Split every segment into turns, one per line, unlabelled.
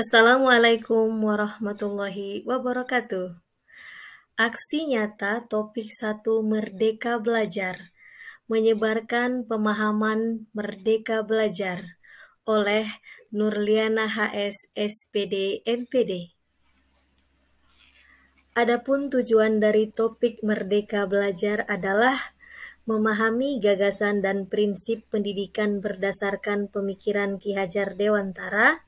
Assalamualaikum warahmatullahi wabarakatuh. Aksi nyata topik 1 Merdeka Belajar, menyebarkan pemahaman Merdeka Belajar oleh Nurliana HS SPD MPD. Adapun tujuan dari topik Merdeka Belajar adalah memahami gagasan dan prinsip pendidikan berdasarkan pemikiran Ki Hajar Dewantara,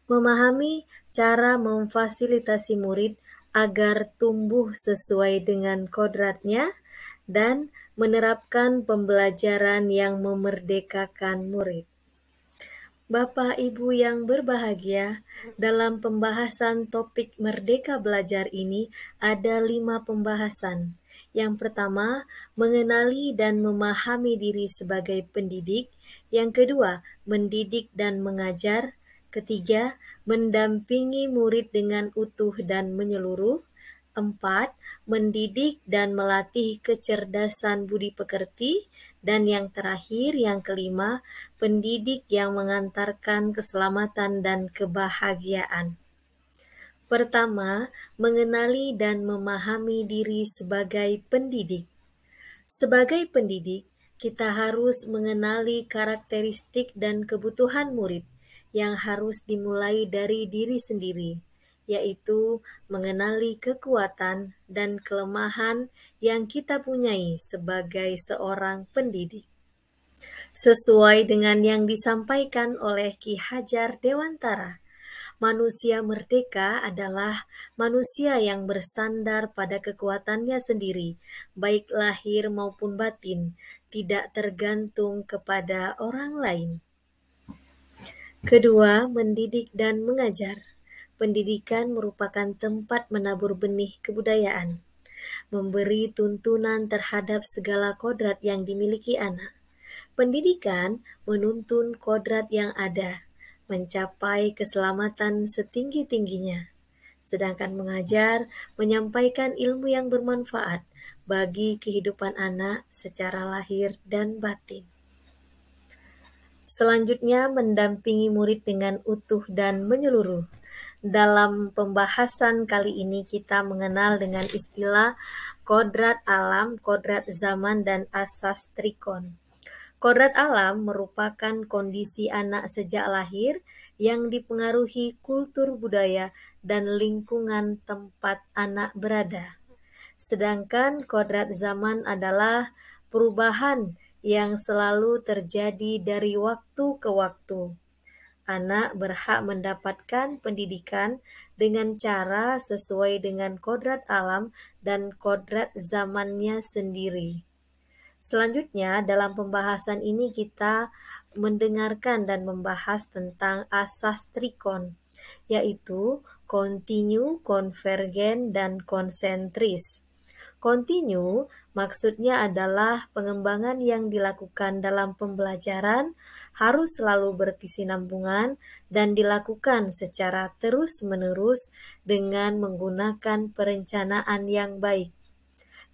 memahami cara memfasilitasi murid agar tumbuh sesuai dengan kodratnya, dan menerapkan pembelajaran yang memerdekakan murid. Bapak Ibu yang berbahagia, dalam pembahasan topik Merdeka Belajar ini ada 5 pembahasan. Yang pertama, mengenali dan memahami diri sebagai pendidik. Yang kedua, mendidik dan mengajar. Ketiga, mendampingi murid dengan utuh dan menyeluruh. 4. Mendidik dan melatih kecerdasan budi pekerti. Dan yang terakhir, yang kelima, pendidik yang mengantarkan keselamatan dan kebahagiaan. Pertama, mengenali dan memahami diri sebagai pendidik. Sebagai pendidik, kita harus mengenali karakteristik dan kebutuhan murid yang harus dimulai dari diri sendiri, yaitu mengenali kekuatan dan kelemahan yang kita punyai sebagai seorang pendidik. Sesuai dengan yang disampaikan oleh Ki Hajar Dewantara, manusia merdeka adalah manusia yang bersandar pada kekuatannya sendiri, baik lahir maupun batin, tidak tergantung kepada orang lain. Kedua, mendidik dan mengajar. Pendidikan merupakan tempat menabur benih kebudayaan, memberi tuntunan terhadap segala kodrat yang dimiliki anak. Pendidikan menuntun kodrat yang ada, mencapai keselamatan setinggi-tingginya. Sedangkan mengajar menyampaikan ilmu yang bermanfaat bagi kehidupan anak secara lahir dan batin. Selanjutnya, mendampingi murid dengan utuh dan menyeluruh. Dalam pembahasan kali ini kita mengenal dengan istilah kodrat alam, kodrat zaman, dan asas trikon. Kodrat alam merupakan kondisi anak sejak lahir yang dipengaruhi kultur budaya dan lingkungan tempat anak berada. Sedangkan kodrat zaman adalah perubahan yang selalu terjadi dari waktu ke waktu. Anak berhak mendapatkan pendidikan dengan cara sesuai dengan kodrat alam dan kodrat zamannya sendiri. Selanjutnya, dalam pembahasan ini kita mendengarkan dan membahas tentang asas trikon, yaitu kontinu, konvergen, dan konsentris. Kontinu maksudnya adalah pengembangan yang dilakukan dalam pembelajaran harus selalu berkesinambungan dan dilakukan secara terus-menerus dengan menggunakan perencanaan yang baik.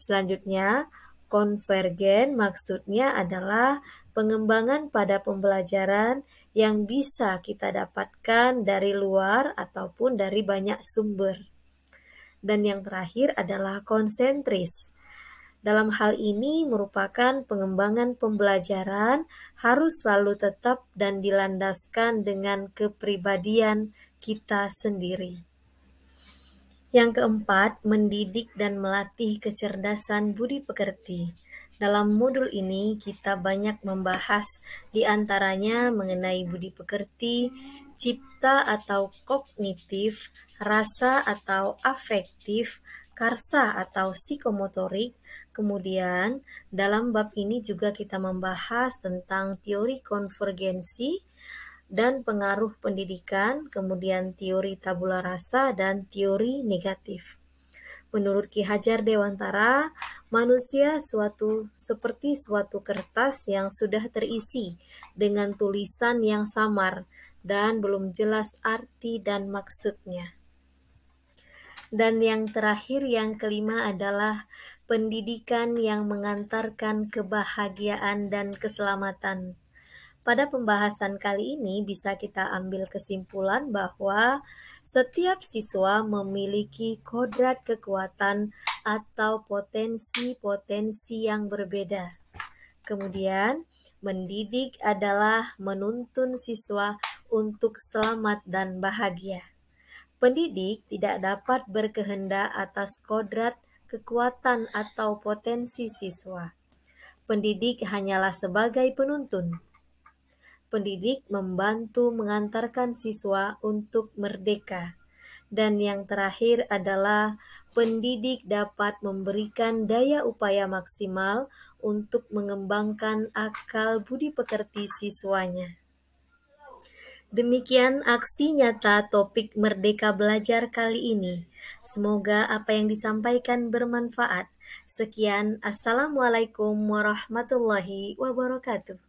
Selanjutnya, konvergen maksudnya adalah pengembangan pada pembelajaran yang bisa kita dapatkan dari luar ataupun dari banyak sumber. Dan yang terakhir adalah konsentris. Dalam hal ini merupakan pengembangan pembelajaran harus selalu tetap dan dilandaskan dengan kepribadian kita sendiri. Yang keempat, mendidik dan melatih kecerdasan budi pekerti. Dalam modul ini kita banyak membahas di antaranya mengenai budi pekerti, cipta atau kognitif, rasa atau afektif, karsa atau psikomotorik. Kemudian dalam bab ini juga kita membahas tentang teori konvergensi dan pengaruh pendidikan, kemudian teori tabula rasa, dan teori negatif. Menurut Ki Hajar Dewantara, manusia seperti suatu kertas yang sudah terisi dengan tulisan yang samar dan belum jelas arti dan maksudnya. Dan yang terakhir, yang kelima adalah pendidikan yang mengantarkan kebahagiaan dan keselamatan. Pada pembahasan kali ini bisa kita ambil kesimpulan bahwa setiap siswa memiliki kodrat kekuatan atau potensi-potensi yang berbeda. Kemudian, mendidik adalah menuntun siswa untuk selamat dan bahagia. Pendidik tidak dapat berkehendak atas kodrat, kekuatan, atau potensi siswa. Pendidik hanyalah sebagai penuntun. Pendidik membantu mengantarkan siswa untuk merdeka. Dan yang terakhir adalah pendidik dapat memberikan daya upaya maksimal untuk mengembangkan akal budi pekerti siswanya. Demikian aksi nyata topik Merdeka Belajar kali ini. Semoga apa yang disampaikan bermanfaat. Sekian, Assalamualaikum warahmatullahi wabarakatuh.